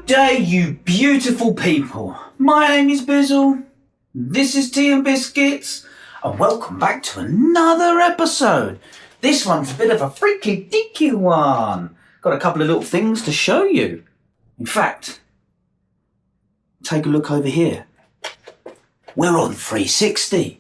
day, you beautiful people. My name is Bizzle, this is TeaN'BizzKits, and welcome back to another episode. This one's a bit of a freaky deaky one. Got a couple of little things to show you. In fact, take a look over here. We're on 360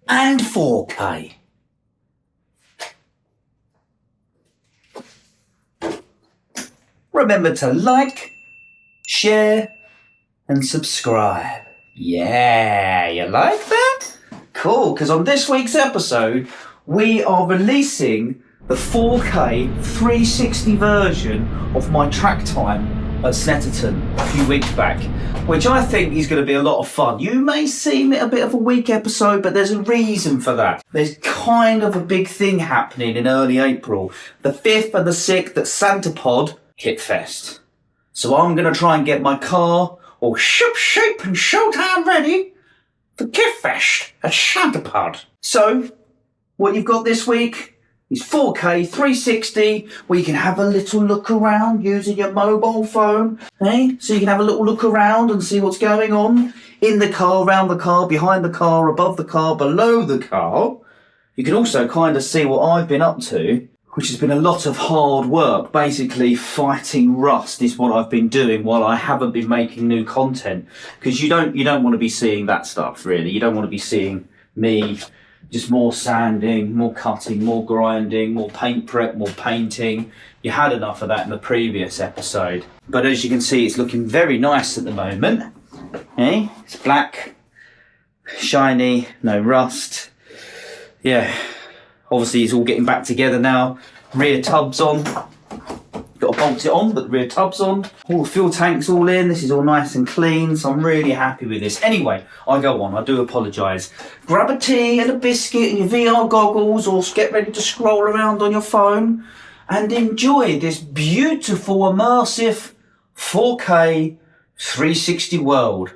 and 4K. Remember to like, share and subscribe. Yeah, you like that? Cool, because on this week's episode, we are releasing the 4K 360 version of my track time at Snetterton a few weeks back, which I think is going to be a lot of fun. You may seem a bit of a weak episode, but there's a reason for that. There's kind of a big thing happening in early April, the 5th and the 6th at Santapod Kit Fest. So I'm going to try and get my car all ship shape and showtime ready for Kit Fest at Santapod. So what you've got this week is 4K 360, where you can have a little look around using your mobile phone, eh? So you can have a little look around and see what's going on in the car, around the car, behind the car, above the car, below the car. You can also kind of see what I've been up to, which has been a lot of hard work. Basically fighting rust is what I've been doing while I haven't been making new content, because you don't want to be seeing that stuff, really. You don't want to be seeing me just more sanding, more cutting, more grinding, more paint prep, more painting. You had enough of that in the previous episode. But as you can see, it's looking very nice at the moment. Eh? It's black, shiny, no rust. Yeah, obviously it's all getting back together now. Rear tub's on. Got to bolt it on, but the rear tub's on. All the fuel tank's all in. This is all nice and clean, so I'm really happy with this. Anyway, I go on. I do apologise. Grab a tea and a biscuit and your VR goggles, or get ready to scroll around on your phone and enjoy this beautiful, immersive 4K 360 world.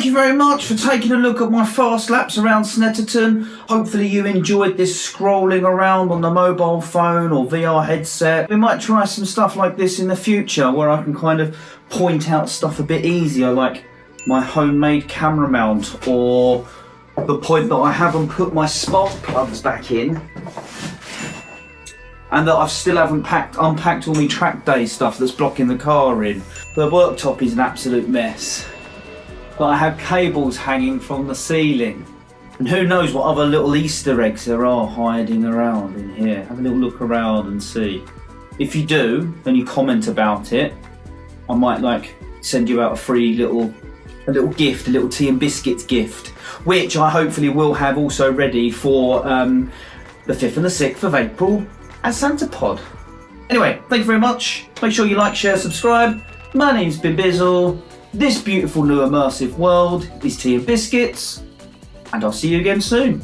thank you very much for taking a look at my fast laps around Snetterton. Hopefully you enjoyed this scrolling around on the mobile phone or VR headset. We might try some stuff like this in the future where I can kind of point out stuff a bit easier, like my homemade camera mount, or the point that I haven't put my spark plugs back in, and that I still haven't unpacked all my track day stuff that's blocking the car in. The worktop is an absolute mess. But I have cables hanging from the ceiling. And who knows what other little Easter eggs there are hiding around in here. Have a little look around and see. If you do, and you comment about it, I might send you out a little gift, a little TeaN'BizzKits gift, which I hopefully will have also ready for the 5th and the 6th of April at Santa Pod. Anyway, thank you very much. Make sure you like, share, subscribe. My name's Bizz-Bizzle. This beautiful new immersive world is TeaN'BizzKits, and I'll see you again soon.